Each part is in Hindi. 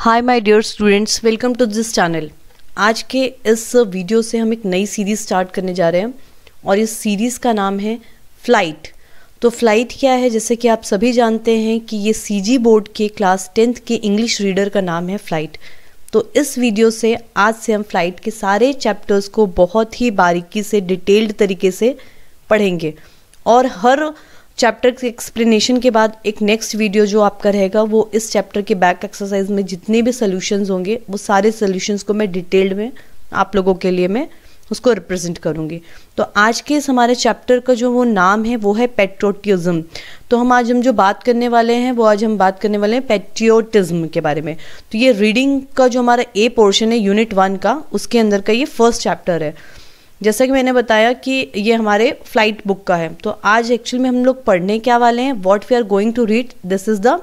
Hi my dear students, welcome to this channel. आज के इस वीडियो से हम एक नई सीरीज़ स्टार्ट करने जा रहे हैं और इस सीरीज़ का नाम है फ्लाइट। तो फ्लाइट क्या है, जैसे कि आप सभी जानते हैं कि ये सीजी बोर्ड के क्लास 10th के इंग्लिश रीडर का नाम है फ्लाइट। तो इस वीडियो से आज से हम फ्लाइट के सारे चैप्टर्स को बहुत ही बारीकी से डिटेल्ड तरीके से पढ़ेंगे और हर चैप्टर के एक्सप्लेनेशन के बाद एक नेक्स्ट वीडियो जो आपका रहेगा वो इस चैप्टर के बैक एक्सरसाइज में जितने भी सॉल्यूशंस होंगे वो सारे सॉल्यूशंस को मैं डिटेल्ड में आप लोगों के लिए मैं उसको रिप्रेजेंट करूंगी। तो आज के इस हमारे चैप्टर का जो वो नाम है वो है पैट्रियोटिज्म। तो हम जो बात करने वाले हैं वो आज हम बात करने वाले हैं पैट्रियोटिज्म के बारे में। तो ये रीडिंग का जो हमारा ए पोर्शन है यूनिट 1 का, उसके अंदर का ये फर्स्ट चैप्टर है। जैसा कि मैंने बताया कि ये हमारे फ्लाइट बुक का है। तो आज एक्चुअली में हम लोग पढ़ने क्या वाले हैं, what we are going to read, this is the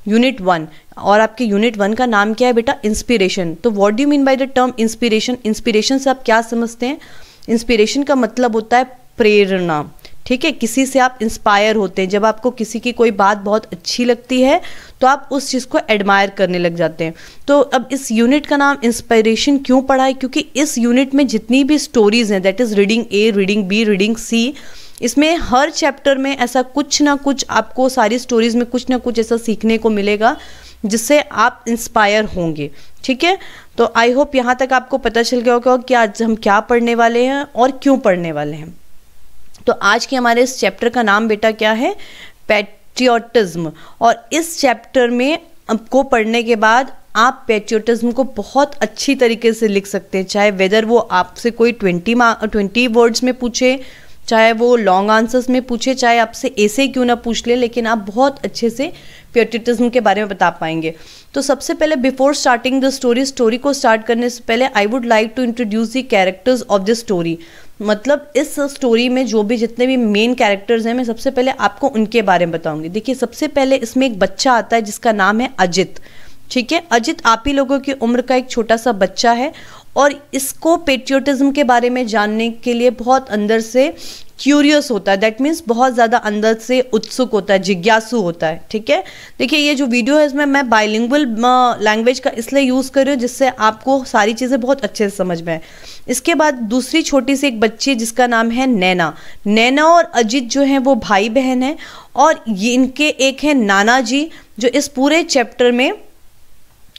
unit 1। और आपके यूनिट 1 का नाम क्या है बेटा, इंस्पिरेशन। तो what do you mean by the term inspiration? Inspiration से आप क्या समझते हैं? इंस्पिरेशन का मतलब होता है प्रेरणा, ठीक है। किसी से आप इंस्पायर होते हैं, जब आपको किसी की कोई बात बहुत अच्छी लगती है तो आप उस चीज़ को एडमायर करने लग जाते हैं। तो अब इस यूनिट का नाम इंस्पिरेशन क्यों पढ़ा है? क्योंकि इस यूनिट में जितनी भी स्टोरीज हैं, that is reading A, reading B, reading C, इसमें हर चैप्टर में ऐसा कुछ ना कुछ आपको, सारी स्टोरीज में कुछ ना कुछ ऐसा सीखने को मिलेगा जिससे आप इंस्पायर होंगे, ठीक है। तो आई होप यहाँ तक आपको पता चल गया होगा कि आज हम क्या पढ़ने वाले हैं और क्यों पढ़ने वाले हैं। तो आज के हमारे इस चैप्टर का नाम बेटा क्या है, पैट्रियोटिज्म। और इस चैप्टर में आपको पढ़ने के बाद आप पैट्रियोटिज्म को बहुत अच्छी तरीके से लिख सकते हैं, चाहे वेदर वो आपसे कोई 20 वर्ड्स में पूछे, चाहे वो लॉन्ग आंसर्स में पूछे, चाहे आपसे ऐसे क्यों ना पूछ ले, लेकिन आप बहुत अच्छे से पैट्रियोटिज्म के बारे में बता पाएंगे। तो सबसे पहले बिफोर स्टार्टिंग द स्टोरी को स्टार्ट करने से पहले I would like to introduce the characters of the story. मतलब इस स्टोरी में जो भी जितने भी मेन कैरेक्टर्स हैं, मैं सबसे पहले आपको उनके बारे में बताऊंगी। देखिए, सबसे पहले इसमें एक बच्चा आता है जिसका नाम है अजित, ठीक है। अजित आप ही लोगों की उम्र का एक छोटा सा बच्चा है और इसको पैट्रियोटिज्म के बारे में जानने के लिए बहुत अंदर से क्यूरियस होता है, दैट मीन्स बहुत ज़्यादा अंदर से उत्सुक होता है, जिज्ञासु होता है, ठीक है। देखिए, ये जो वीडियो है इसमें मैं बाइलिंगुअल लैंग्वेज का इसलिए यूज़ कर रही हूँ जिससे आपको सारी चीज़ें बहुत अच्छे से समझ में आए। इसके बाद दूसरी छोटी सी एक बच्ची जिसका नाम है नैना। नैना और अजित जो हैं वो भाई बहन हैं और ये इनके एक है नाना जी, जो इस पूरे चैप्टर में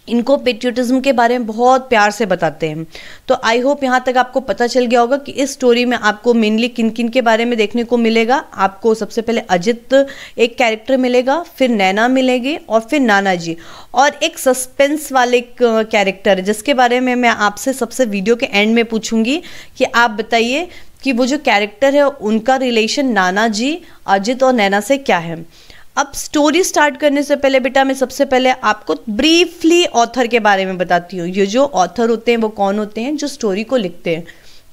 इनको पैट्रियोटिज्म के बारे में बहुत प्यार से बताते हैं। तो आई होप यहाँ तक आपको पता चल गया होगा कि इस स्टोरी में आपको मेनली किन किन के बारे में देखने को मिलेगा। आपको सबसे पहले अजित एक कैरेक्टर मिलेगा, फिर नैना मिलेगी और फिर नाना जी, और एक सस्पेंस वाले कैरेक्टर है जिसके बारे में मैं आपसे सबसे वीडियो के एंड में पूछूंगी कि आप बताइए कि वो जो कैरेक्टर है उनका रिलेशन नाना जी, अजित और नैना से क्या है। अब स्टोरी स्टार्ट करने से पहले बेटा मैं सबसे पहले आपको ब्रीफली ऑथर के बारे में बताती हूँ। ये जो ऑथर होते हैं वो कौन होते हैं, जो स्टोरी को लिखते हैं।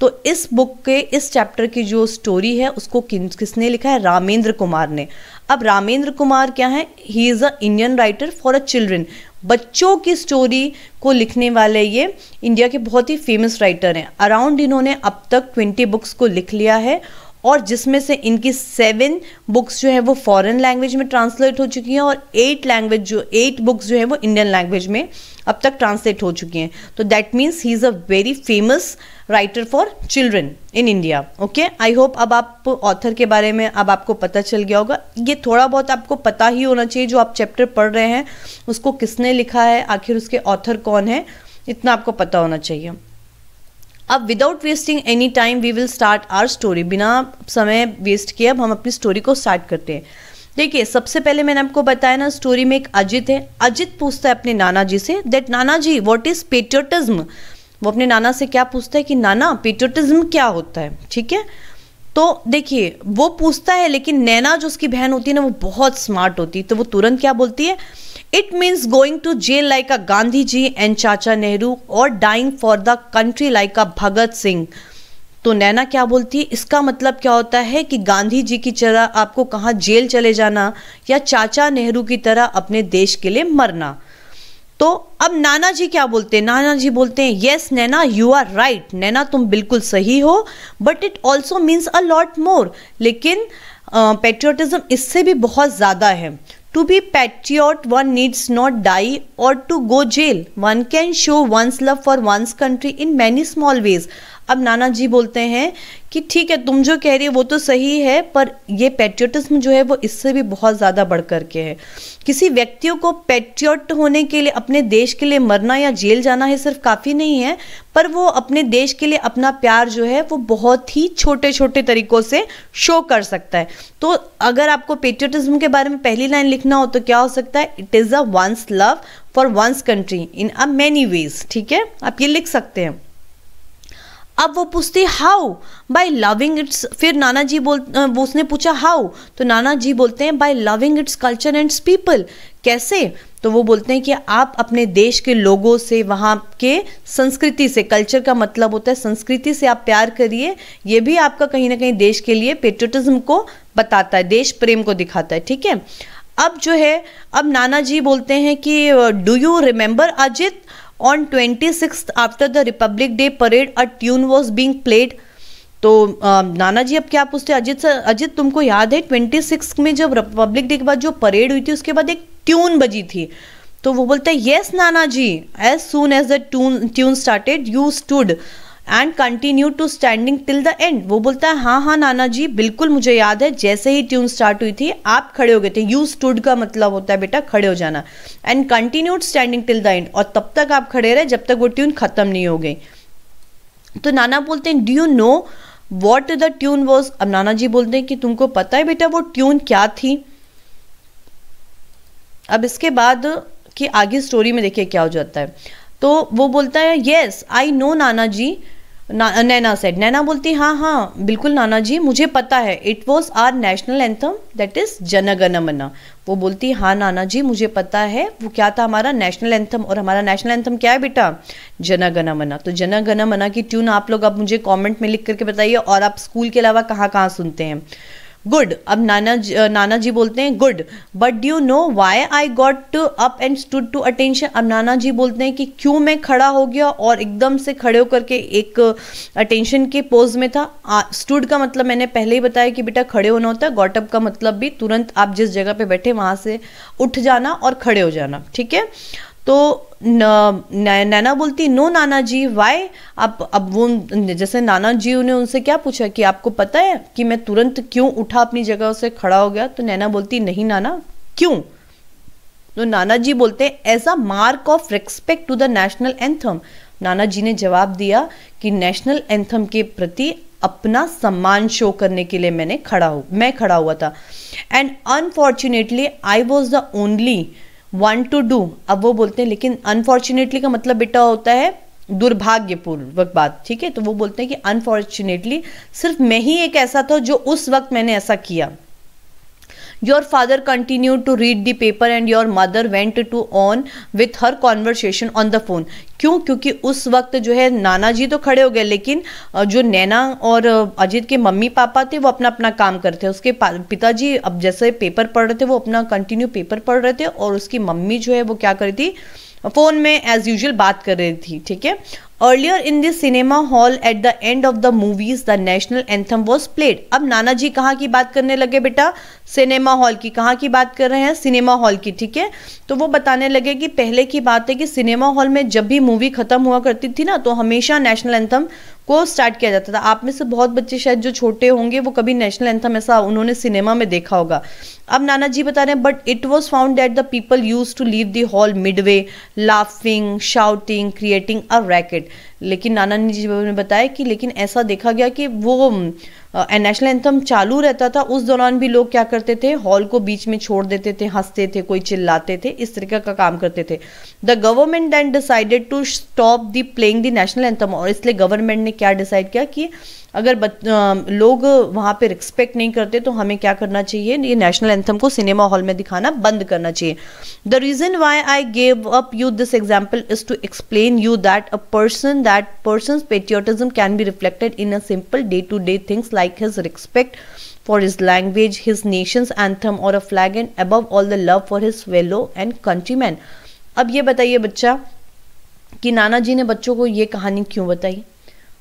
तो इस बुक के इस चैप्टर की जो स्टोरी है उसको किसने लिखा है, रामेंद्र कुमार ने। अब रामेंद्र कुमार क्या है, he is a Indian writer for a children. बच्चों की स्टोरी को लिखने वाले ये इंडिया के बहुत ही फेमस राइटर हैं। अराउंड इन्होंने अब तक 20 बुक्स को लिख लिया है और जिसमें से इनकी 7 बुक्स जो है वो फॉरेन लैंग्वेज में ट्रांसलेट हो चुकी हैं और 8 बुक्स जो है वो इंडियन लैंग्वेज में अब तक ट्रांसलेट हो चुकी हैं। तो that means he is a very famous writer for children in India. Okay, I hope अब आप ऑथर के बारे में अब आपको पता चल गया होगा। ये थोड़ा बहुत आपको पता ही होना चाहिए, जो आप चैप्टर पढ़ रहे हैं उसको किसने लिखा है, आखिर उसके ऑथर कौन है, इतना आपको पता होना चाहिए। अब without wasting any time we will start our story. बिना समय वेस्ट किए अब हम अपनी स्टोरी को स्टार्ट करते हैं। देखिए, सबसे पहले मैंने आपको बताया ना, स्टोरी में एक अजित है। अजित पूछता है अपने नाना जी say that Nana ji what is patriotism. वो अपने नाना से क्या पूछता है कि नाना पैट्रियोटिज्म क्या होता है, ठीक है। तो देखिए, वो पूछता है, लेकिन नैना जो उसकी बहन होती है ना वो बहुत स्मार्ट होती है, तो वो तुरंत क्या बोलती है, it means going to jail like a Gandhi ji and Chacha Nehru और dying for the country like a Bhagat Singh. तो नैना क्या बोलती है, इसका मतलब क्या होता है कि गांधी जी की तरह आपको कहाँ जेल चले जाना या चाचा नेहरू की तरह अपने देश के लिए मरना। तो अब नाना जी क्या बोलते हैं, नाना जी बोलते हैं yes Naina you are right, Naina तुम बिल्कुल सही हो, but it also means a lot more, लेकिन पैट्रियोटिज्म इससे भी बहुत ज़्यादा है। To be patriot, one needs not die or to go jail. One can show one's love for one's country in many small ways. अब नाना जी बोलते हैं कि ठीक है, तुम जो कह रही है वो तो सही है, पर ये पैट्रियटिज्म जो है वो इससे भी बहुत ज़्यादा बढ़ कर के है। किसी व्यक्तियों को पैट्रियट होने के लिए अपने देश के लिए मरना या जेल जाना है सिर्फ काफ़ी नहीं है, पर वो अपने देश के लिए अपना प्यार जो है वो बहुत ही छोटे छोटे तरीकों से शो कर सकता है। तो अगर आपको पैट्रियटिज्म के बारे में पहली लाइन लिखना हो तो क्या हो सकता है? It is a one's love for one's country in a many ways. ठीक है, आप ये लिख सकते हैं। अब वो पूछती हाउ, बाय लविंग इट्स। फिर नाना जी वो उसने पूछा हाउ, तो नाना जी बोलते हैं by loving its culture and its people. कैसे? तो वो बोलते हैं कि आप अपने देश के लोगों से, वहाँ के संस्कृति से, कल्चर का मतलब होता है संस्कृति से आप प्यार करिए। ये भी आपका कहीं ना कहीं देश के लिए पेट्रियटिज्म को बताता है, देश प्रेम को दिखाता है। ठीक है, अब जो है, अब नाना जी बोलते हैं कि do you remember Ajit, on 26th after the Republic Day parade a tune was being played। तो नाना जी अब क्या पूछते हैं अजित से, अजित तुमको याद है 26 में जब रिपब्लिक डे के बाद जो परेड हुई थी उसके बाद एक ट्यून बजी थी? तो वो बोलता है yes nana ji, as soon as the tune started you stood and continue to standing till the end. वो बोलता है हाँ हाँ नाना जी, बिल्कुल मुझे याद है, जैसे ही ट्यून स्टार्ट हुई थी आप खड़े हो गए थे। यू स्टूड का मतलब होता है बेटा खड़े हो जाना, and continued standing till the and, और तब तक आप खड़े रहे जब तक वो ट्यून खत्म नहीं हो गई। तो नाना बोलते हैं do you know what the tune was. अब नाना जी बोलते हैं कि तुमको पता है बेटा वो ट्यून क्या थी? अब इसके बाद कि आगे स्टोरी में देखिए क्या हो जाता है। तो वो बोलता है yes I know Nana ji, Naina said. नैना बोलती हाँ हाँ बिल्कुल नाना जी मुझे पता है, it was our national anthem that is Jana Gana मन। वो बोलती हाँ नाना जी मुझे पता है, वो क्या था हमारा नेशनल एंथम, और हमारा नेशनल एंथम क्या है बेटा? जन गण मन। तो जन गण मन की ट्यून आप लोग अब मुझे कमेंट में लिख करके बताइए, और आप स्कूल के अलावा कहाँ कहाँ सुनते हैं। गुड। अब नाना जी बोलते हैं good, but do you know why I got up and stood to attention. अब नाना जी बोलते हैं कि क्यों मैं खड़ा हो गया और एकदम से खड़े होकर के एक अटेंशन के पोज में था। स्टूड का मतलब मैंने पहले ही बताया कि बेटा खड़े होना होता है, गॉट अप का मतलब भी तुरंत आप जिस जगह पे बैठे वहां से उठ जाना और खड़े हो जाना। ठीक है, तो नैना बोलती नो नाना जी वाई। अब वो जैसे नाना जी ने उनसे क्या पूछा कि आपको पता है कि मैं तुरंत क्यों उठा अपनी जगह से खड़ा हो गया? तो नैना बोलती नहीं नाना क्यों? तो नाना जी बोलते हैं as a mark of respect to the national anthem. नाना जी ने जवाब दिया कि नेशनल एंथम के प्रति अपना सम्मान शो करने के लिए मैं खड़ा हुआ था। And unfortunately I was the only one two do. अब वो बोलते हैं लेकिन अनफॉर्चुनेटली का मतलब बेटा होता है दुर्भाग्यपूर्वक बात। ठीक है, तो वो बोलते हैं कि अनफॉर्चुनेटली सिर्फ मैं ही एक ऐसा था जो उस वक्त मैंने ऐसा किया। Your father continued to read the paper and your mother went to on with her conversation on the phone. क्यों? क्योंकि उस वक्त जो है नाना जी तो खड़े हो गए, लेकिन जो नैना और अजित के मम्मी पापा थे वो अपना अपना काम करते थे। उसके पिताजी अब जैसे पेपर पढ़ रहे थे वो अपना कंटिन्यू पेपर पढ़ रहे थे, और उसकी मम्मी जो है वो क्या कर रही थी? फोन में एज यूजुअल बात कर रही थी। ठीक है, earlier in this cinema hall at the end of the movies the national anthem was played. अब नाना जी कहाँ की बात करने लगे बेटा? सिनेमा हॉल की। कहाँ की बात कर रहे हैं? सिनेमा हॉल की। ठीक है, तो वो बताने लगे कि पहले की बात है कि सिनेमा हॉल में जब भी मूवी खत्म हुआ करती थी ना, तो हमेशा नेशनल एंथम को स्टार्ट किया जाता था। आप में से बहुत बच्चे शायद जो छोटे होंगे वो कभी नेशनल एंथम ऐसा उन्होंने सिनेमा में देखा होगा। अब नाना जी बता रहे हैं but it was found that the people use to leave the hall midway laughing shouting creating a racket. लेकिन नाना जी ने बताया कि लेकिन ऐसा देखा गया कि वो नेशनल एंथम चालू रहता था, उस दौरान भी लोग क्या करते थे? हॉल को बीच में छोड़ देते थे, हंसते थे, कोई चिल्लाते थे, इस तरीके का काम करते थे। The government then decided to stop the playing the national anthem. और इसलिए गवर्नमेंट ने क्या डिसाइड किया कि अगर लोग वहाँ पे रिस्पेक्ट नहीं करते तो हमें क्या करना चाहिए? ये नेशनल एंथम को सिनेमा हॉल में दिखाना बंद करना चाहिए। The reason why I gave up you this example is to explain you that that person's patriotism can be reflected in a simple day-to-day things like his respect for his language, his nation's anthem or a flag, and above all the love for his fellow and countrymen। अब ये बताइए बच्चा कि नाना जी ने बच्चों को ये कहानी क्यों बताई?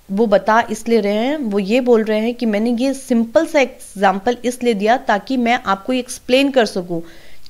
वो बता इसलिए रहे हैं, वो ये बोल रहे हैं कि मैंने ये सिंपल सा एग्जाम्पल इसलिए दिया ताकि मैं आपको एक्सप्लेन कर सकूं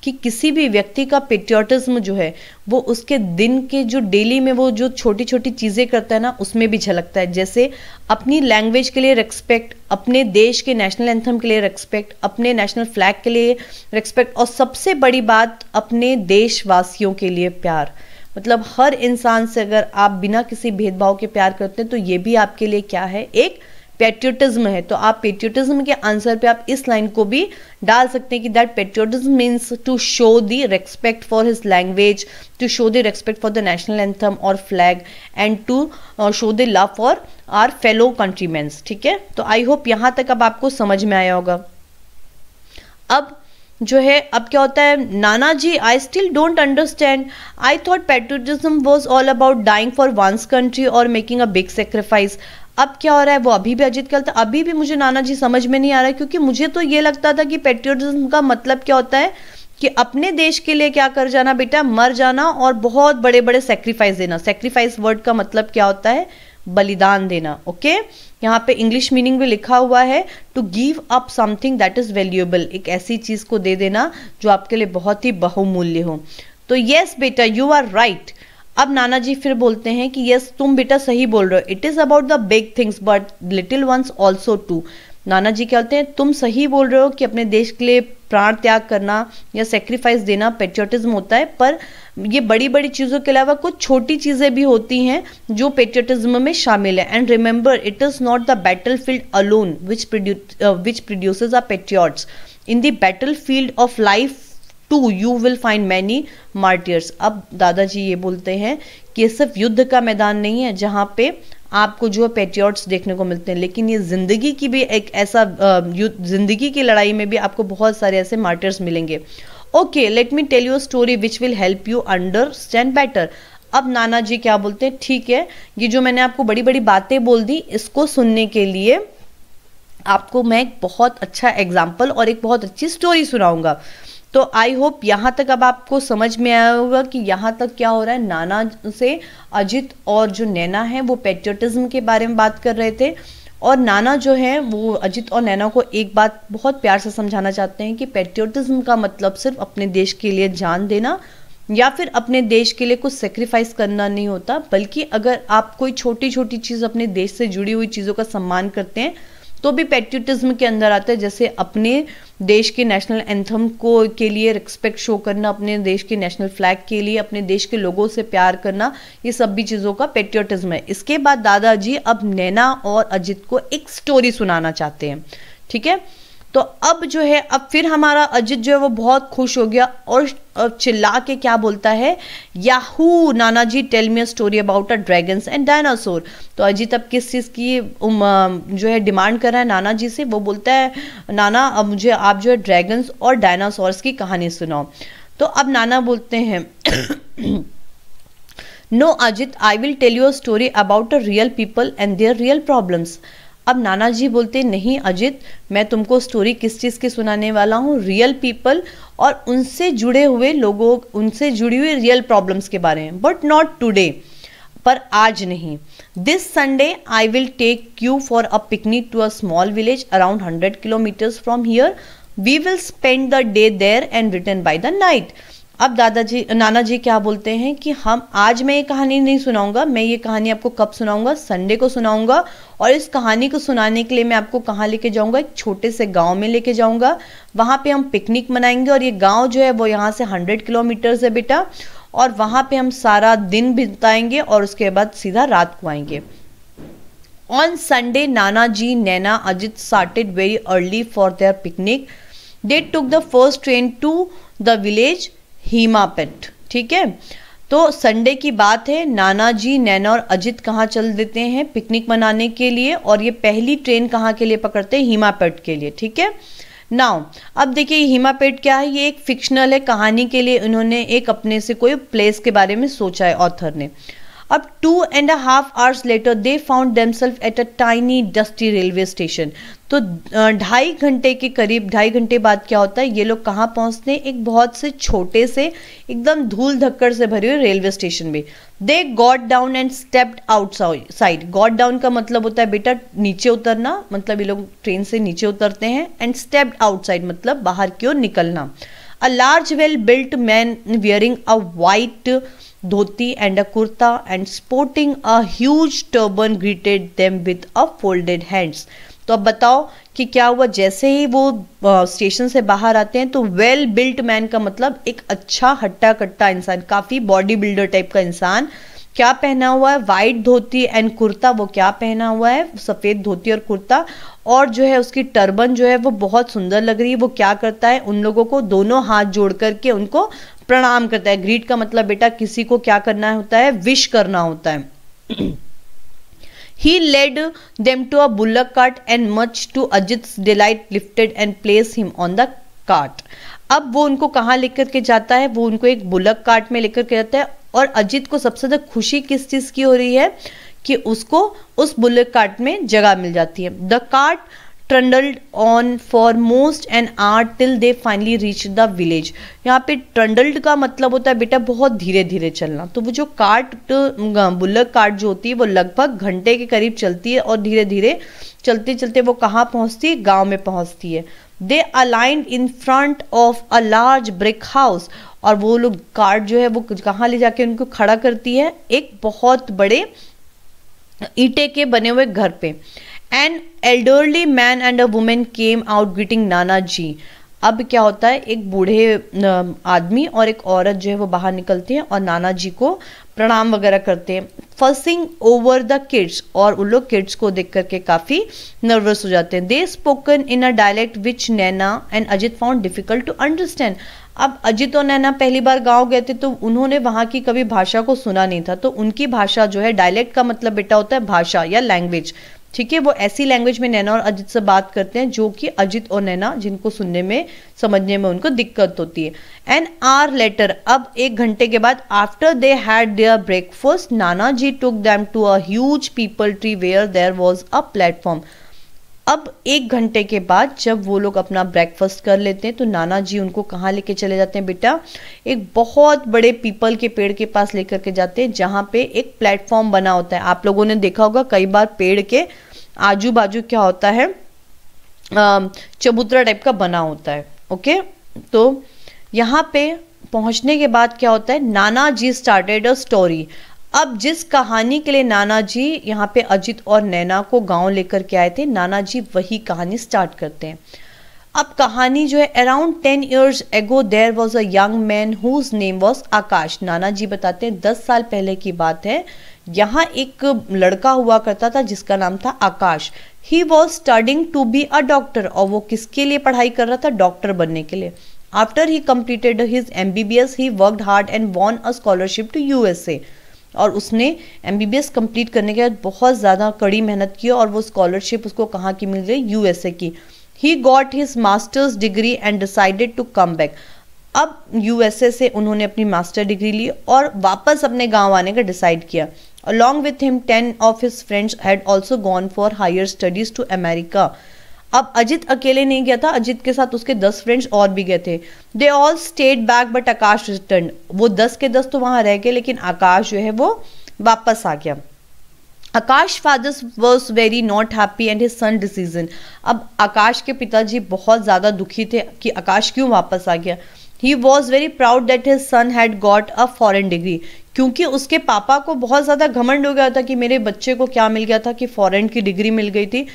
कि किसी भी व्यक्ति का पेट्रियोटिज्म जो है वो उसके दिन के जो डेली में वो जो छोटी छोटी चीज़ें करता है ना, उसमें भी झलकता है। जैसे अपनी लैंग्वेज के लिए रिस्पेक्ट, अपने देश के नेशनल एंथम के लिए रिस्पेक्ट, अपने नेशनल फ्लैग के लिए रिस्पेक्ट, और सबसे बड़ी बात अपने देशवासियों के लिए प्यार। मतलब हर इंसान से अगर आप बिना किसी भेदभाव के प्यार करते हैं तो ये भी आपके लिए क्या है, एक पेट्रियोटिज्म है। तो आप पेट्रियोटिज्म के आंसर पे आप इस लाइन को भी डाल सकते हैं कि that patriotism means to show the respect for his language, to show the respect for the national anthem और flag, and to show the love for our fellow countrymens. ठीक है, तो आई होप यहाँ तक अब आपको समझ में आया होगा। अब जो है, अब क्या होता है, nana ji I still don't understand, I thought patriotism was all about dying for one's country और मेकिंग अ बिग सेक्रीफाइस। अब क्या हो रहा है, वो अभी भी अजित कहता है, अभी भी मुझे नाना जी समझ में नहीं आ रहा है, क्योंकि मुझे तो ये लगता था कि पेट्रियोटिज्म का मतलब क्या होता है कि अपने देश के लिए क्या कर जाना बेटा, मर जाना और बहुत बड़े बड़े सेक्रीफाइस देना। सेक्रीफाइस वर्ड का मतलब क्या होता है, बलिदान देना। ओके, यहाँ पे इंग्लिश मीनिंग भी लिखा हुआ है, to give up something that is valuable, एक ऐसी चीज को दे देना जो आपके लिए बहुत ही बहुमूल्य हो। तो यस बेटा, यू आर राइट। अब नाना जी फिर बोलते हैं कि यस तुम बेटा सही बोल रहे हो, it is about the big things but little ones also too. नाना जी कहते हैं तुम सही बोल रहे हो कि अपने देश के लिए प्राण त्याग करना या सेक्रीफाइस देना पेट्रियोटिज्म होता है, पर ये बड़ी बड़ी चीज़ों के अलावा कुछ छोटी चीज़ें भी होती हैं जो पेट्रियोटिज्म में शामिल है। And remember, it is not the battle field alone which produces a patriots, in the battle field of life too you will find many martyrs. अब दादाजी ये बोलते हैं कि ये सिर्फ युद्ध का मैदान नहीं है जहाँ पे आपको जो पेट्रियोट्स देखने को मिलते हैं, लेकिन ये जिंदगी की भी एक ऐसा जिंदगी की लड़ाई में भी आपको बहुत सारे ऐसे मार्टियर्स मिलेंगे। Okay, let me tell you a story which will help you understand better. अब नाना जी क्या बोलते हैं, ठीक है, ये जो मैंने आपको बड़ी बड़ी बातें बोल दी, इसको सुनने के लिए आपको मैं एक बहुत अच्छा एग्जाम्पल और एक बहुत अच्छी स्टोरी सुनाऊंगा। तो आई होप यहाँ तक अब आपको समझ में आया होगा कि यहाँ तक क्या हो रहा है। नाना से अजित और जो नैना है वो पेट्रियोटिज्म के बारे में बात कर रहे थे, और नाना जो है वो अजित और नैना को एक बात बहुत प्यार से समझाना चाहते हैं कि पेट्रियोटिज्म का मतलब सिर्फ अपने देश के लिए जान देना या फिर अपने देश के लिए कुछ सेक्रीफाइस करना नहीं होता, बल्कि अगर आप कोई छोटी छोटी चीज़ अपने देश से जुड़ी हुई चीज़ों का सम्मान करते हैं तो भी पेट्रियोटिज्म के अंदर आता है। जैसे अपने देश के नेशनल एंथम को के लिए रिस्पेक्ट शो करना, अपने देश के नेशनल फ्लैग के लिए अपने देश के लोगों से प्यार करना, ये सब भी चीज़ों का पेट्रियोटिज्म है। इसके बाद दादाजी अब नैना और अजित को एक स्टोरी सुनाना चाहते हैं। ठीक है, तो अब जो है, अब फिर हमारा अजित जो है वो बहुत खुश हो गया और चिल्ला के क्या बोलता है, yahoo nana ji tell me a story about a dragons and dinosaur. तो अजित अब किस चीज़ की जो है डिमांड कर रहा है नाना जी से, वो बोलता है नाना अब मुझे आप जो है ड्रैगन्स और डायनासोर्स की कहानी सुनाओ। तो अब नाना बोलते हैं no Ajit, I will tell you a story about a real people and their real problems. अब नाना जी बोलते नहीं अजित, मैं तुमको स्टोरी किस चीज़ की सुनाने वाला हूँ, रियल पीपल और उनसे जुड़े हुए लोगों, उनसे जुड़ी हुई रियल प्रॉब्लम्स के बारे में, बट नॉट टुडे, पर आज नहीं। This Sunday I will take you for a picnic to a small village around 100 kilometres from here, we will spend the day there and return by the night. अब दादाजी नाना जी क्या बोलते हैं कि हम आज मैं ये कहानी नहीं सुनाऊंगा, मैं ये कहानी आपको कब सुनाऊंगा, संडे को सुनाऊंगा, और इस कहानी को सुनाने के लिए मैं आपको कहाँ लेके जाऊंगा, एक छोटे से गांव में लेके जाऊंगा, वहाँ पे हम पिकनिक मनाएंगे, और ये गांव जो है वो यहाँ से 100 किलोमीटर्स है बेटा, और वहाँ पे हम सारा दिन बिताएंगे और उसके बाद सीधा रात को आएंगे। On Sunday Nana ji, Naina, Ajit started very early for their picnic. They took the first train to the village हीमापेट। ठीक है, तो संडे की बात है, नाना जी, नैना और अजित कहाँ चल देते हैं पिकनिक मनाने के लिए, और ये पहली ट्रेन कहाँ के लिए पकड़ते हैं, हीमापेट के लिए। ठीक है, नाउ अब देखिए हीमापेट क्या है, ये एक फिक्शनल है, कहानी के लिए इन्होंने एक अपने से कोई प्लेस के बारे में सोचा है ऑथर ने। अब 2.5 hours later they found themselves at a tiny dusty railway station. तो 2.5 घंटे के करीब, 2.5 घंटे बाद क्या होता है, ये लोग कहाँ पहुँचते हैं, एक बहुत से छोटे से एकदम धूल धक्कड़ से भरे हुए रेलवे स्टेशन में। They got down and stepped outside. Got down का मतलब होता है बेटा नीचे उतरना, मतलब ये लोग ट्रेन से नीचे उतरते हैं, एंड स्टेप्ड आउटसाइड मतलब बाहर की ओर निकलना। A large well-built man wearing a white dhoti and a kurta and sporting a huge turban greeted them with a folded hands. तो अब बताओ कि क्या हुआ। जैसे ही वो स्टेशन से बाहर आते हैं तो वेल बिल्ट मैन का मतलब एक अच्छा हट्टा कट्टा इंसान, काफी बॉडी बिल्डर टाइप का इंसान, क्या पहना हुआ है, वाइट धोती एंड कुर्ता, वो क्या पहना हुआ है, सफेद धोती और कुर्ता, और जो है उसकी टर्बन जो है वो बहुत सुंदर लग रही है। वो क्या करता है, उन लोगों को दोनों हाथ जोड़ करके उनको प्रणाम करता है। ग्रीट का मतलब बेटा किसी को क्या करना होता है, विश करना होता है। He led them to a bullock cart and much to Ajit's delight lifted and placed him on the cart. अब वो उनको कहाँ लेकर के जाता है, वो उनको एक बुलक कार्ट में लेकर के जाता है। और अजित को सबसे ज्यादा खुशी किस चीज की हो रही है कि उसको उस बुलक कार्ट में जगह मिल जाती है। The cart trundled on for most an hour till they finally reach the village. यहाँ पे ट्रंडल्ड का मतलब होता है बेटा बहुत धीरे धीरे चलना। तो वो जो कार्ट, बुलक कार्ट जो होती है वो लगभग घंटे के करीब चलती है और धीरे धीरे चलते चलते वो कहाँ पहुंचती है, गांव में पहुंचती है। They aligned in front of a large brick house. और वो लोग कार्ट जो है वो कहाँ ले जाके उनको खड़ा करती है, एक बहुत बड़े ईंटे के बने हुए घर पे। An elderly man and a women came out greeting नाना जी। अब क्या होता है, एक बूढ़े आदमी और एक औरत जो है वो बाहर निकलती हैं और नाना जी को प्रणाम वगैरह करते हैं। फसिंग ओवर द किड्स, और उन लोग किड्स को देख करके काफी नर्वस हो जाते हैं। They spoken in a dialect which Naina and Ajit found difficult to understand. अब अजित और नैना पहली बार गांव गए थे तो उन्होंने वहां की कभी भाषा को सुना नहीं था, तो उनकी भाषा जो है, डायलेक्ट का मतलब बेटा होता है भाषा या लैंग्वेज, ठीक है। वो ऐसी लैंग्वेज में नैना और अजित से बात करते हैं जो कि अजित और नैना जिनको सुनने में समझने में उनको दिक्कत होती है। एन आवर लेटर, अब एक घंटे के बाद, after they had their breakfast nana ji took them to a huge peepal tree where there was a platform. अब एक घंटे के बाद जब वो लोग अपना ब्रेकफास्ट कर लेते हैं तो नाना जी उनको कहाँ लेके चले जाते हैं बेटा, एक बहुत बड़े पीपल के पेड़ के पास लेकर के जाते हैं जहाँ पे एक प्लेटफॉर्म बना होता है। आप लोगों ने देखा होगा कई बार पेड़ के आजू बाजू क्या होता है, चबूतरा टाइप का बना होता है। ओके, तो यहाँ पे पहुंचने के बाद क्या होता है, नाना जी स्टार्टेड अ स्टोरी। अब जिस कहानी के लिए नाना जी यहाँ पे अजित और नैना को गांव लेकर के आए थे, नाना जी वही कहानी स्टार्ट करते हैं। अब कहानी जो है, around 10 years ago there was a young man whose name was आकाश। नाना जी बताते हैं 10 साल पहले की बात है, यहाँ एक लड़का हुआ करता था जिसका नाम था Akash. He was studying to be a doctor, और वो किसके लिए पढ़ाई कर रहा था, डॉक्टर बनने के लिए। After he completed his MBBS he worked hard and won a scholarship to USA। और उसने MBBS कंप्लीट करने के बाद बहुत ज़्यादा कड़ी मेहनत की और वो स्कॉलरशिप उसको कहाँ की मिल गई, USA की। He got his masters degree and decided to come back. अब USA से उन्होंने अपनी मास्टर डिग्री ली और वापस अपने गांव आने का डिसाइड किया। Along with him 10 of his friends had also gone for higher studies to America। अब अजित अकेले नहीं गया था, अजित के साथ उसके 10 फ्रेंड्स और भी गए थे। They all stayed back but Akash return. वो 10 के 10 तो वहां रह गए, लेकिन आकाश जो है वो वापस आ गया। Akash father was very not happy and his son decision. अब आकाश के पिताजी बहुत ज्यादा दुखी थे कि आकाश क्यों वापस आ गया। He was very proud that his son had got a foreign degree, क्योंकि उसके पापा को बहुत ज्यादा घमंड हो गया था कि मेरे बच्चे को क्या मिल गया था कि फॉरेन की डिग्री मिल गई थी,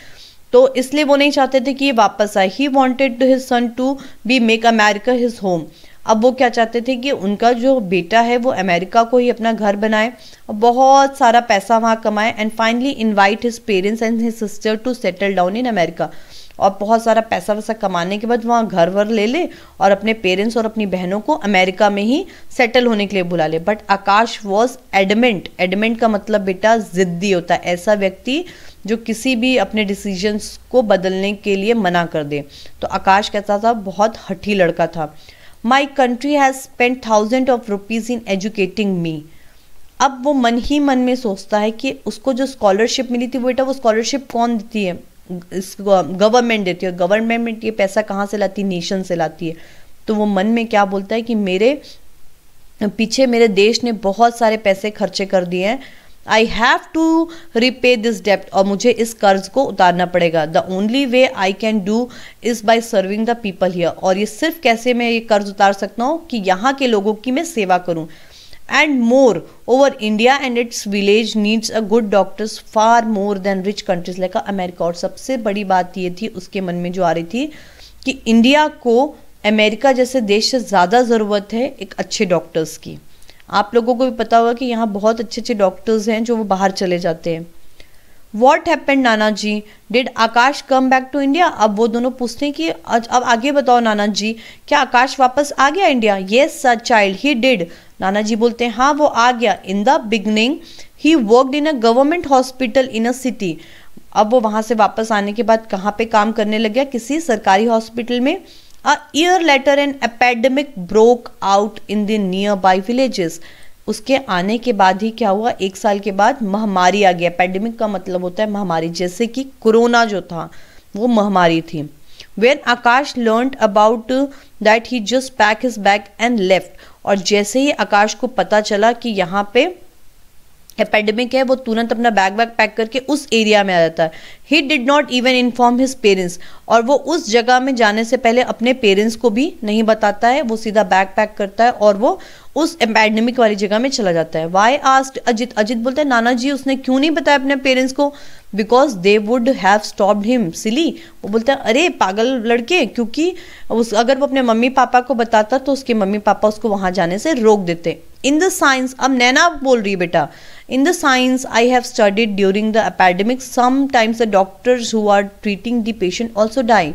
तो इसलिए वो नहीं चाहते थे कि ये वापस आए। He wanted his son to be make America his home. अब वो क्या चाहते थे कि उनका जो बेटा है वो अमेरिका को ही अपना घर बनाए और बहुत सारा पैसा वहाँ कमाए and finally invite his parents and his sister to settle down in America. और बहुत सारा पैसा वैसा कमाने के बाद वहाँ घर वर ले ले और अपने पेरेंट्स और अपनी बहनों को अमेरिका में ही सेटल होने के लिए बुला ले। But Akash was adamant. Adamant का मतलब बेटा जिद्दी होता है, ऐसा व्यक्ति जो किसी भी अपने डिसीजंस को बदलने के लिए मना कर दे। तो आकाश कहता था, बहुत हठी लड़का था। My country has spend thousand of rupees in educating me. अब वो मन ही मन में सोचता है कि उसको जो स्कॉलरशिप मिली थी बेटा, वो स्कॉलरशिप कौन देती है, गवर्नमेंट देती है। गवर्नमेंट ये पैसा कहाँ से लाती है, नेशन से लाती है। तो वो मन में क्या बोलता है कि मेरे पीछे मेरे देश ने बहुत सारे पैसे खर्चे कर दिए हैं, I have to repay this डेप्ट, और मुझे इस कर्ज को उतारना पड़ेगा। The only way I can do is by serving the people here, और ये सिर्फ कैसे मैं ये कर्ज उतार सकता हूँ कि यहाँ के लोगों की मैं सेवा करूँ। And more over India and it's village needs a good doctors far more than rich countries like America. और सबसे बड़ी बात ये थी उसके मन में जो आ रही थी कि इंडिया को अमेरिका जैसे देश से ज़्यादा ज़रूरत है एक अच्छे डॉक्टर्स की। आप लोगों को भी पता होगा कि यहाँ बहुत अच्छे अच्छे डॉक्टर्स हैं जो वो बाहर चले जाते हैं। What happened nana ji, did Akash come back to India? अब वो दोनों पूछते हैं कि अब आगे बताओ नाना जी, क्या आकाश वापस आ गया India? Yes sir child he did. नाना जी बोलते हैं हाँ वो आ गया। In the beginning he worked in a government hospital in a city. अब वो वहाँ से वापस आने के बाद कहाँ पे काम करने लग गया? किसी सरकारी हॉस्पिटल में। A year later an epidemic broke out in the nearby villages. उसके आने के बाद ही क्या हुआ, एक साल के बाद महामारी आ गया। एपेडेमिक का मतलब होता है महामारी, जैसे कि कोरोना जो था वो महामारी थी। When Akash learned about that he just packed his bag and left. और जैसे ही आकाश को पता चला कि यहाँ पे एपेडेमिक है, वो तुरंत अपना बैग पैक करके उस एरिया में आ जाता है। He did not even inform his parents, और वो उस जगह में जाने से पहले अपने पेरेंट्स को भी नहीं बताता है। वो सीधा बैग पैक करता है और वो उस एपेडेमिक वाली जगह में चला जाता है। Y asked Ajit? अजित बोलते हैं नाना जी उसने क्यों नहीं बताया अपने पेरेंट्स को? Because they would have stopped him silly. वो बोलते हैं अरे पागल लड़के, क्योंकि अगर वो अपने मम्मी पापा को बताता तो उसके मम्मी पापा उसको वहां जाने से रोक देते। इन द साइंस, अब नैना बोल रही है बेटा, in the science I have studied during the epidemic sometimes the doctors who are treating the patient also die.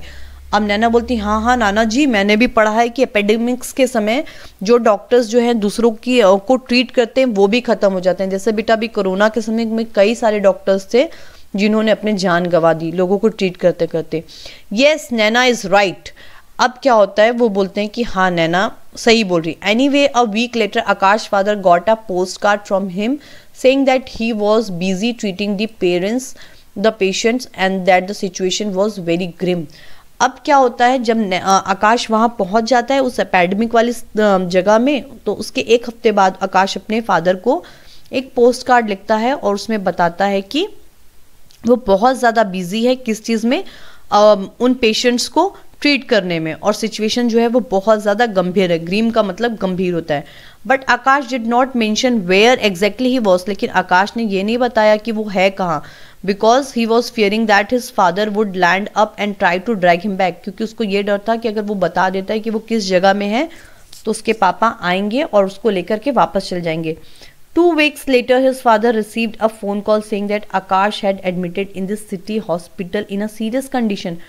अब नैना बोलती हाँ हाँ नाना जी मैंने भी पढ़ा है कि एपिडेमिक्स के समय जो डॉक्टर्स जो हैं दूसरों की को ट्रीट करते हैं वो भी खत्म हो जाते हैं। जैसे बेटा अभी कोरोना के समय में कई सारे डॉक्टर्स थे जिन्होंने अपने जान गंवा दी लोगों को ट्रीट करते करते। Yes Naina is right. अब क्या होता है, वो बोलते हैं कि हाँ नैना सही बोल रही। Anyway a week later Akash father got a post card from him saying that he was busy treating the patients and that the situation was very grim. अब क्या होता है, जब आकाश वहाँ पहुँच जाता है उस एपेडेमिक वाली जगह में, तो उसके एक हफ्ते बाद आकाश अपने फादर को एक पोस्ट कार्ड लिखता है और उसमें बताता है कि वो बहुत ज़्यादा बिजी है किस चीज़ में, उन पेशेंट्स को ट्रीट करने में, और सिचुएशन जो है वो बहुत ज़्यादा गंभीर है। ग्रीम का मतलब गंभीर होता है। But Akash did not mention where exactly he was, लेकिन आकाश ने ये नहीं बताया कि वो है कहाँ, because he was fearing that his father would land up and try to drag him back, क्योंकि उसको ये डर था कि अगर वो बता देता है कि वो किस जगह में है तो उसके पापा आएंगे और उसको लेकर के वापस चले जाएंगे। 2 weeks later his father received a phone call saying that Akash had admitted in the city hospital in a serious condition.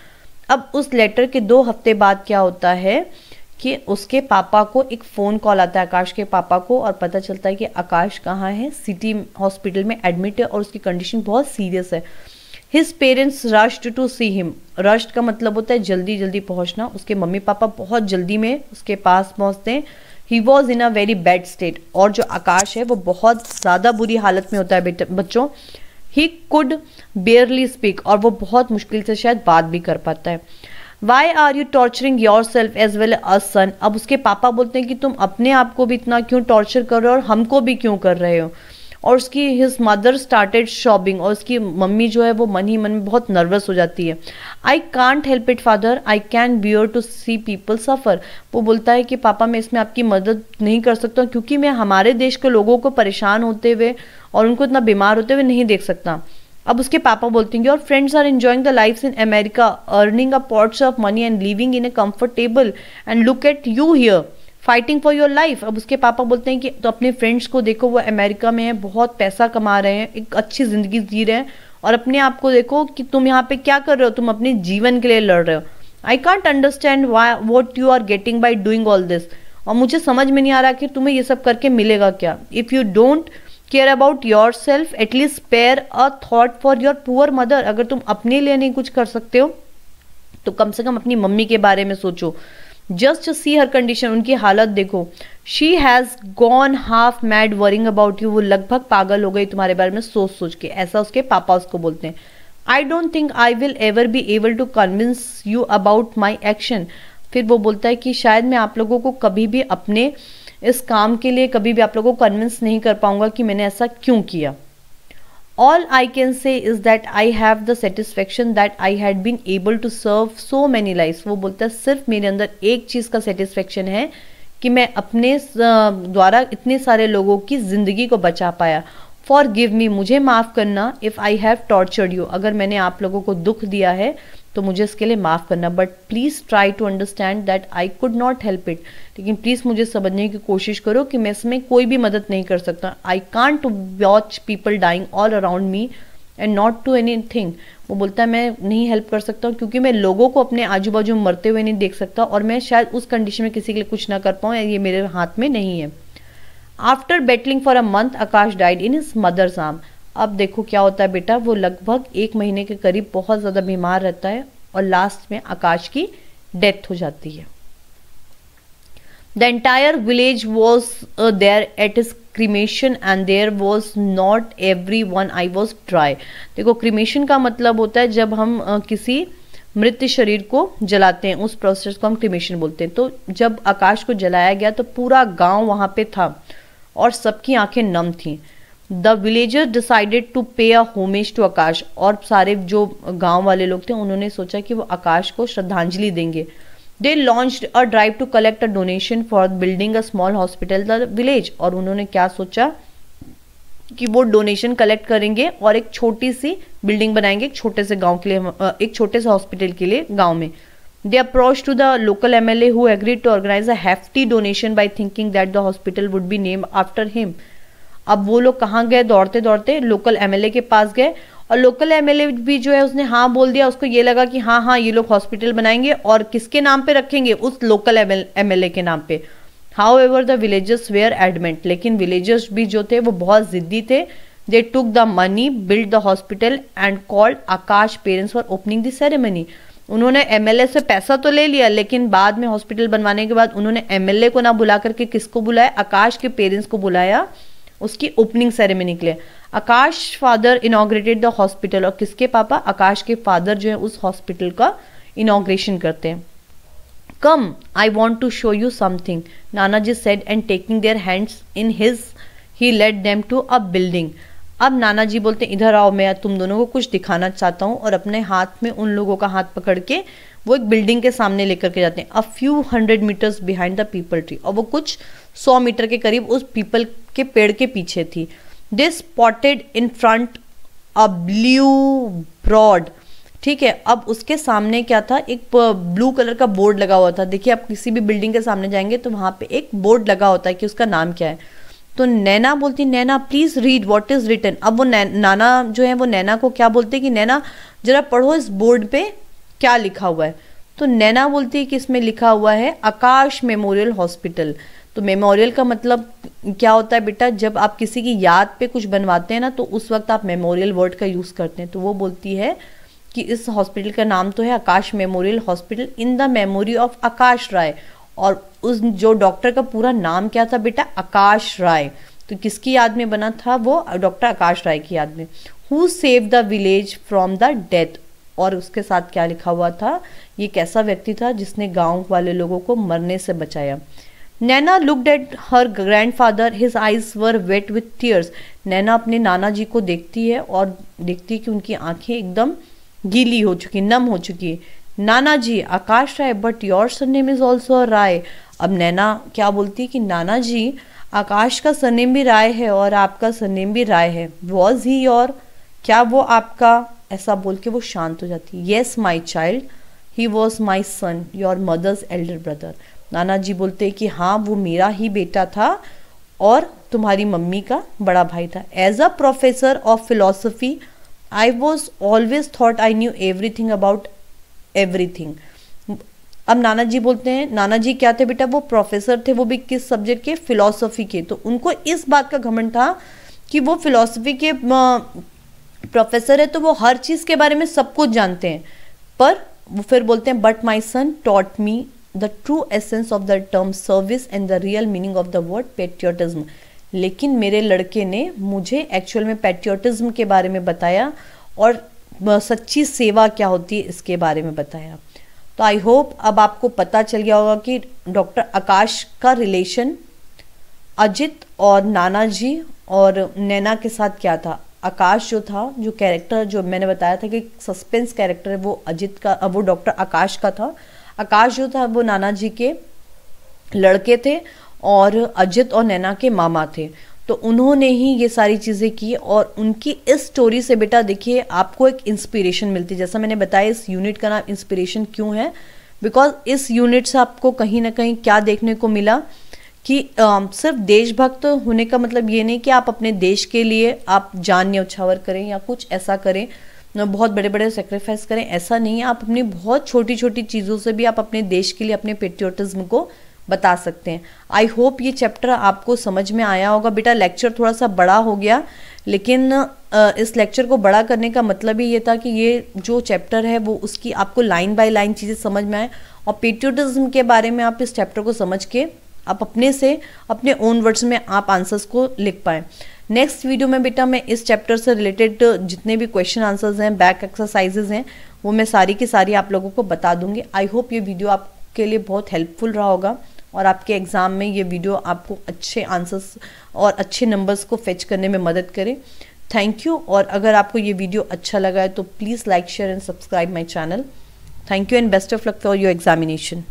अब उस लेटर के 2 हफ्ते बाद क्या होता है कि उसके पापा को एक फ़ोन कॉल आता है, आकाश के पापा को, और पता चलता है कि आकाश कहाँ है, सिटी हॉस्पिटल में एडमिट है और उसकी कंडीशन बहुत सीरियस है। His parents rushed to see him. Rushed का मतलब होता है जल्दी जल्दी पहुँचना। उसके मम्मी पापा बहुत जल्दी में उसके पास पहुँचते हैं। He was in a very bad state, और जो आकाश है वो बहुत ज़्यादा बुरी हालत में होता है बच्चों। ही कुड बेयरली स्पीक, और वो बहुत मुश्किल से शायद बात भी कर पाता है। Why are you torturing yourself as well a son? अब उसके पापा बोलते हैं कि तुम अपने आप को भी इतना क्यों टॉर्चर कर रहे हो और हमको भी क्यों कर रहे हो। और उसकी हिज मदर स्टार्टेड शॉबिंग, और उसकी मम्मी जो है वो मन ही मन में बहुत नर्वस हो जाती है। I can't help it father, I can bear to see people सफ़र। वो बोलता है कि पापा मैं इसमें आपकी मदद नहीं कर सकता क्योंकि मैं हमारे देश के लोगों को परेशान होते हुए और उनको इतना बीमार होते हुए नहीं देख सकता। अब उसके पापा बोलते हैं your friends are enjoying the life in America, earning a pots of money and living in a comfortable, and look at you here fighting for your life. अब उसके पापा बोलते हैं कि तो अपने फ्रेंड्स को देखो, वो अमेरिका में है, बहुत पैसा कमा रहे हैं, एक अच्छी ज़िंदगी जी रहे हैं, और अपने आप को देखो कि तुम यहाँ पे क्या कर रहे हो, तुम अपने जीवन के लिए लड़ रहे हो। I can't understand why what you are getting by doing all this, और मुझे समझ में नहीं आ रहा कि तुम्हें ये सब करके मिलेगा क्या। If you don't care about your self at least spare a thought for your poor mother. अगर तुम अपने लिए नहीं कुछ कर सकते हो तो कम से कम अपनी मम्मी के बारे में सोचो। जस्ट सी हर कंडीशन, उनकी हालत देखो। She has gone half mad worrying about you, वो लगभग पागल हो गई तुम्हारे बारे में सोच सोच के, ऐसा उसके पापा उसको बोलते हैं। I don't think I will ever be able to convince you about my action. फिर वो बोलता है कि शायद मैं आप लोगों को कभी भी अपने इस काम के लिए कभी भी आप लोगों को कन्विंस नहीं कर पाऊंगा कि मैंने ऐसा क्यों किया। All I can say is that I have the satisfaction that I had been able to serve so many lives. वो बोलता है सिर्फ मेरे अंदर एक चीज़ का सेटिस्फेक्शन है कि मैं अपने द्वारा इतने सारे लोगों की ज़िंदगी को बचा पाया. Forgive me, मुझे माफ़ करना. If I have tortured you, अगर मैंने आप लोगों को दुख दिया है तो मुझे इसके लिए माफ़ करना. But please try to understand that I could not help it. लेकिन प्लीज़ मुझे समझने की कोशिश करो कि मैं इसमें कोई भी मदद नहीं कर सकता. I can't to watch people dying all around me and not to anything. वो बोलता है मैं नहीं हेल्प कर सकता हूँ क्योंकि मैं लोगों को अपने आजू बाजू मरते हुए नहीं देख सकता और मैं शायद उस कंडीशन में किसी के लिए कुछ ना कर पाऊँ, ये मेरे हाथ में नहीं है. After battling for a month Akash died in his mother's arm. अब देखो क्या होता है बेटा, वो लगभग 1 महीने के करीब बहुत ज़्यादा बीमार रहता है और लास्ट में आकाश की डेथ हो जाती है. The entire village was there at his cremation and there was not everyone I was dry. देखो क्रीमेशन का मतलब होता है जब हम किसी मृत शरीर को जलाते हैं, उस प्रोसेस को हम क्रीमेशन बोलते हैं. तो जब आकाश को जलाया गया तो पूरा गांव वहां पे था और सबकी आंखें नम थीं. द विलेजर्स डिसाइडेड टू पे अ होमेज टू आकाश. और सारे जो गांव वाले लोग थे उन्होंने सोचा कि वो आकाश को श्रद्धांजलि देंगे. They launched a drive to collect a donation for building a small hospital the village. और उन्होंने क्या सोचा कि वो डोनेशन कलेक्ट करेंगे और एक छोटी सी बिल्डिंग बनाएंगे एक छोटे से गांव के लिए, एक छोटे से हॉस्पिटल के लिए गांव में. They approach to the local MLA who agreed to organise a hefty donation by thinking that the hospital would be named after him. अब वो लोग कहाँ गए, दौड़ते दौड़ते लोकल MLA के पास गए और लोकल MLA भी जो है उसने हाँ बोल दिया. उसको ये लगा कि हाँ हाँ ये लोग हॉस्पिटल बनाएंगे और किसके नाम पे रखेंगे, उस लोकल MLA के नाम पे. However, the villagers were adamant. लेकिन विलेजर्स भी जो थे वो बहुत जिद्दी थे. They took the money, built the hospital and called Akash parents for opening the ceremony. उन्होंने MLA से पैसा तो ले लिया लेकिन बाद में हॉस्पिटल बनवाने के बाद उन्होंने MLA को ना बुला करके किसको बुलाया, आकाश के पेरेंट्स को बुलाया उसकी ओपनिंग सेरेमनी के लिए. आकाश फादर इनॉग्रेटेड द हॉस्पिटल. और किसके पापा, आकाश के फादर जो है उस हॉस्पिटल का इनॉग्रेशन करते हैं. Come, I want to show you something, Nanaji said and taking their hands in his, he led them to a building. अब नाना जी बोलते हैं इधर आओ, मैं तुम दोनों को कुछ दिखाना चाहता हूँ. और अपने हाथ में उन लोगों का हाथ पकड़ के वो एक बिल्डिंग के सामने लेकर के जाते हैं. A few hundred meters behind the people tree. और वो कुछ 100 मीटर के करीब उस पीपल के पेड़ के पीछे थी. They spotted in front a blue broad. ठीक है, अब उसके सामने क्या था, एक ब्लू कलर का बोर्ड लगा हुआ था. देखिए आप किसी भी बिल्डिंग के सामने जाएंगे तो वहां पे एक बोर्ड लगा होता है कि उसका नाम क्या है. तो नैना बोलती Naina please read what is written. अब वो नाना जो है वो नैना को क्या बोलते हैं कि नैना जरा पढ़ो इस बोर्ड पे क्या लिखा हुआ है. तो नैना बोलती है कि इसमें लिखा हुआ है आकाश मेमोरियल हॉस्पिटल. तो मेमोरियल का मतलब क्या होता है बेटा, जब आप किसी की याद पे कुछ बनवाते हैं ना तो उस वक्त आप मेमोरियल वर्ड का यूज करते हैं. तो वो बोलती है कि इस हॉस्पिटल का नाम तो है Akash memorial hospital in the memory of Akash Rai. और उस जो डॉक्टर का पूरा नाम क्या था बेटा, आकाश राय. तो किसकी याद में बना था, वो डॉक्टर आकाश राय की याद में. Who save the village from the death. और उसके साथ क्या लिखा हुआ था, ये कैसा व्यक्ति था जिसने गांव वाले लोगों को मरने से बचाया. Naina looked at her grandfather, his eyes were wet with tears. Naina अपने नाना जी को देखती है और देखती है कि उनकी आंखें एकदम गीली हो चुकी, नम हो चुकी. Nana ji, Akash Rai, but your surname is also Rai. अब नैना क्या बोलती है कि नाना जी आकाश का सरनेम भी राय है और आपका सरनेम भी राय है. वॉज ही योर, क्या वो आपका, ऐसा बोल के वो शांत हो जाती है. Yes my child, he was my son, your mother's elder brother. नाना जी बोलते हैं कि हाँ वो मेरा ही बेटा था और तुम्हारी मम्मी का बड़ा भाई था. As a professor of philosophy I was always thought I knew everything about everything. अब नाना जी बोलते हैं, नाना जी क्या थे बेटा, वो प्रोफेसर थे, वो भी किस सब्जेक्ट के, फिलोसफी के. तो उनको इस बात का घमंड था कि वो फिलोसफी के प्रोफेसर है तो वो हर चीज़ के बारे में सब कुछ जानते हैं. पर वो फिर बोलते हैं but my son taught me the true essence of the term service and the real meaning of the word patriotism. लेकिन मेरे लड़के ने मुझे एक्चुअल में पैट्रियोटिज्म के बारे में बताया और सच्ची सेवा क्या होती है इसके बारे में बताया. तो आई होप अब आपको पता चल गया होगा कि डॉक्टर आकाश का रिलेशन अजित और नाना जी और नैना के साथ क्या था. आकाश जो था, जो कैरेक्टर जो मैंने बताया था कि सस्पेंस कैरेक्टर है, वो अजित का, वो डॉक्टर आकाश का था। आकाश जो था वो नाना जी के लड़के थे और अजित और नैना के मामा थे। तो उन्होंने ही ये सारी चीज़ें की और उनकी इस स्टोरी से बेटा देखिए आपको एक इंस्पिरेशन मिलती है। जैसा मैंने बताया इस यूनिट का नाम इंस्पिरेशन क्यों है, बिकॉज इस यूनिट से आपको कहीं ना कहीं क्या देखने को मिला कि सिर्फ देशभक्त होने का मतलब ये नहीं कि आप अपने देश के लिए आप जान न्यौछावर करें या कुछ ऐसा करें, बहुत बड़े बड़े सेक्रीफाइस करें, ऐसा नहीं है। आप अपनी बहुत छोटी छोटी चीज़ों से भी आप अपने देश के लिए अपने पेट्रियोटिज्म को बता सकते हैं। आई होप ये चैप्टर आपको समझ में आया होगा। बेटा लेक्चर थोड़ा सा बड़ा हो गया, लेकिन इस लेक्चर को बड़ा करने का मतलब ही ये था कि ये जो चैप्टर है वो उसकी आपको लाइन बाय लाइन चीज़ें समझ में आए और पेट्रियोटिज्म के बारे में आप इस चैप्टर को समझ के आप अपने से अपने ओन वर्ड्स में आप आंसर्स को लिख पाएँ। नेक्स्ट वीडियो में बेटा मैं इस चैप्टर से रिलेटेड जितने भी क्वेश्चन आंसर्स हैं, बैक एक्सरसाइजेज हैं, वो मैं सारी की सारी आप लोगों को बता दूंगी। आई होप ये वीडियो आपके लिए बहुत हेल्पफुल रहा होगा और आपके एग्जाम में ये वीडियो आपको अच्छे आंसर्स और अच्छे नंबर्स को फेच करने में मदद करे। Thank you. और अगर आपको ये वीडियो अच्छा लगा है तो please like, share and subscribe my channel. Thank you and best of luck for your examination.